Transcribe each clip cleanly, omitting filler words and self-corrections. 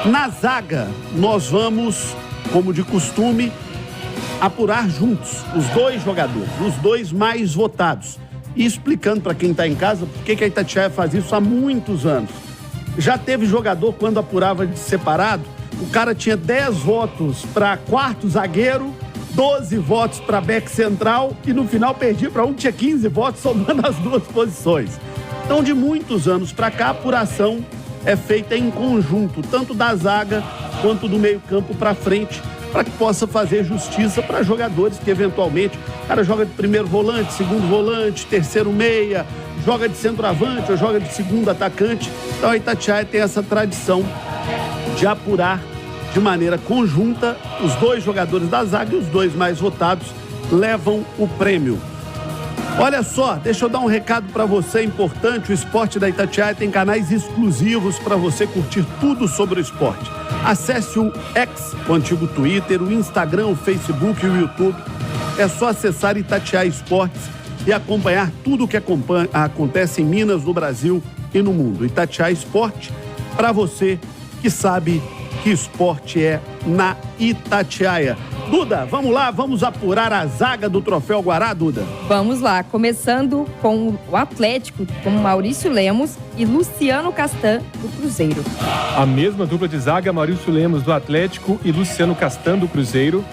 Na zaga, nós vamos, como de costume, apurar juntos os dois jogadores, os dois mais votados. E explicando para quem está em casa por que a Itatiaia faz isso há muitos anos. Já teve jogador, quando apurava de separado, o cara tinha 10 votos para quarto zagueiro, 12 votos para back central e no final perdia para um que tinha 15 votos, somando as duas posições. Então, de muitos anos para cá, a apuração é feita em conjunto, tanto da zaga quanto do meio-campo para frente, para que possa fazer justiça para jogadores que, eventualmente, o cara joga de primeiro volante, segundo volante, terceiro meia, joga de centroavante ou joga de segundo atacante. Então, a Itatiaia tem essa tradição de apurar de maneira conjunta os dois jogadores da zaga e os dois mais votados levam o prêmio. Olha só, deixa eu dar um recado para você importante. O Esporte da Itatiaia tem canais exclusivos para você curtir tudo sobre o esporte. Acesse o X, o antigo Twitter, o Instagram, o Facebook e o YouTube. É só acessar Itatiaia Esportes e acompanhar tudo o que acontece em Minas, no Brasil e no mundo. Itatiaia Esporte, para você que sabe que esporte é na Itatiaia. Duda, vamos lá, vamos apurar a zaga do Troféu Guará, Duda? Vamos lá, começando com o Atlético, com Maurício Lemos e Luciano Castan, do Cruzeiro. A mesma dupla de zaga, Maurício Lemos, do Atlético, e Luciano Castan, do Cruzeiro.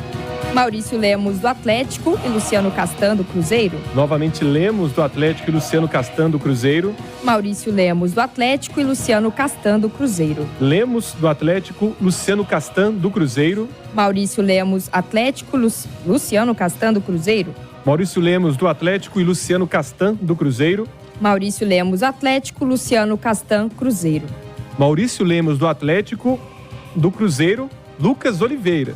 Maurício Lemos, do Atlético, e Luciano Castan, do Cruzeiro. Novamente, Lemos, do Atlético, e Luciano Castan, do Cruzeiro. Maurício Lemos, do Atlético, e Luciano Castan, do Cruzeiro. Lemos, do Atlético, Luciano Castan, do Cruzeiro. Maurício Lemos, Atlético, Luciano Castan, do Cruzeiro. Maurício Lemos, do Atlético, e Luciano Castan, do Cruzeiro. Maurício Lemos, Atlético, Luciano Castan, Cruzeiro. Maurício Lemos, do Atlético, do Cruzeiro, Lucas Oliveira.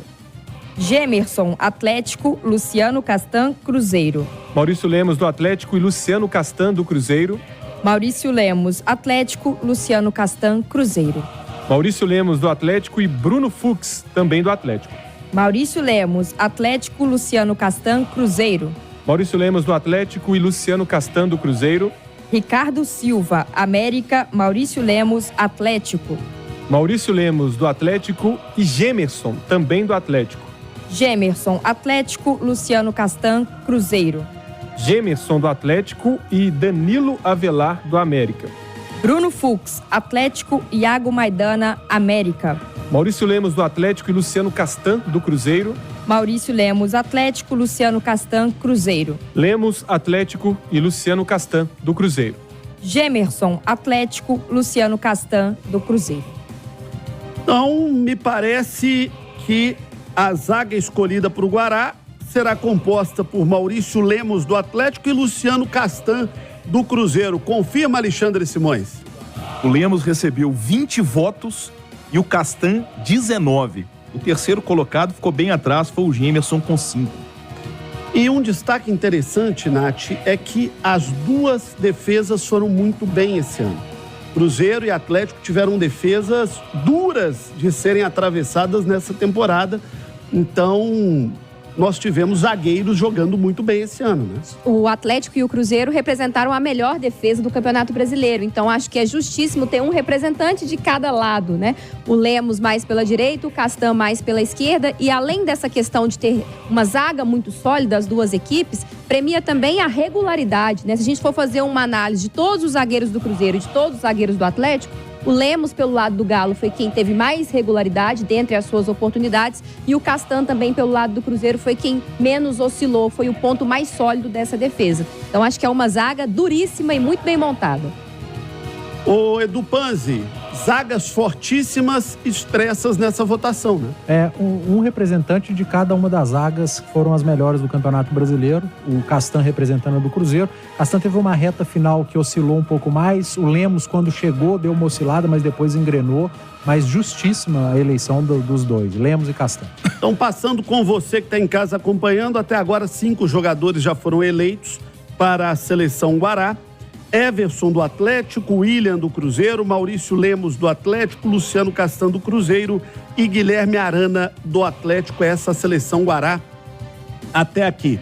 Gemerson, Atlético, Luciano Castan, Cruzeiro. Maurício Lemos, do Atlético, e Luciano Castan, do Cruzeiro. Maurício Lemos, Atlético, Luciano Castan, Cruzeiro. Maurício Lemos, do Atlético, e Bruno Fux, também do Atlético. Maurício Lemos, Atlético, Luciano Castan, Cruzeiro. Maurício Lemos, do Atlético, e Luciano Castan, do Cruzeiro. Ricardo Silva, América, Maurício Lemos, Atlético. Maurício Lemos, do Atlético, e Gemerson, também do Atlético. Gemerson, Atlético, Luciano Castan, Cruzeiro. Gemerson, do Atlético, e Danilo Avelar, do América. Bruno Fux, Atlético, Iago Maidana, América. Maurício Lemos, do Atlético, e Luciano Castan, do Cruzeiro. Maurício Lemos, Atlético, Luciano Castan, Cruzeiro. Lemos, Atlético, e Luciano Castan, do Cruzeiro. Gemerson, Atlético, Luciano Castan, do Cruzeiro. Então, me parece que a zaga escolhida para o Guará será composta por Maurício Lemos, do Atlético, e Luciano Castan, do Cruzeiro. Confirma, Alexandre Simões? O Lemos recebeu 20 votos e o Castan 19. O terceiro colocado ficou bem atrás, foi o Gemerson com 5. E um destaque interessante, Nath, é que as duas defesas foram muito bem esse ano. Cruzeiro e Atlético tiveram defesas duras de serem atravessadas nessa temporada. Então, nós tivemos zagueiros jogando muito bem esse ano, né? O Atlético e o Cruzeiro representaram a melhor defesa do Campeonato Brasileiro. Então, acho que é justíssimo ter um representante de cada lado, né? O Lemos mais pela direita, o Castan mais pela esquerda. E além dessa questão de ter uma zaga muito sólida, as duas equipes, premia também a regularidade, né? Se a gente for fazer uma análise de todos os zagueiros do Cruzeiro e de todos os zagueiros do Atlético, o Lemos, pelo lado do Galo, foi quem teve mais regularidade dentre as suas oportunidades. E o Castan, também, pelo lado do Cruzeiro, foi quem menos oscilou. Foi o ponto mais sólido dessa defesa. Então, acho que é uma zaga duríssima e muito bem montada. Ô, Edu Panzi, zagas fortíssimas expressas nessa votação, né? É, um representante de cada uma das zagas que foram as melhores do Campeonato Brasileiro. O Castan representando a do Cruzeiro. Castan teve uma reta final que oscilou um pouco mais. O Lemos, quando chegou, deu uma oscilada, mas depois engrenou. Mas justíssima a eleição dos dois, Lemos e Castan. Então, passando com você que está em casa acompanhando, até agora 5 jogadores já foram eleitos para a seleção Guará. Everson, do Atlético, William, do Cruzeiro, Maurício Lemos, do Atlético, Luciano Castan, do Cruzeiro e Guilherme Arana, do Atlético. Essa seleção Guará até aqui.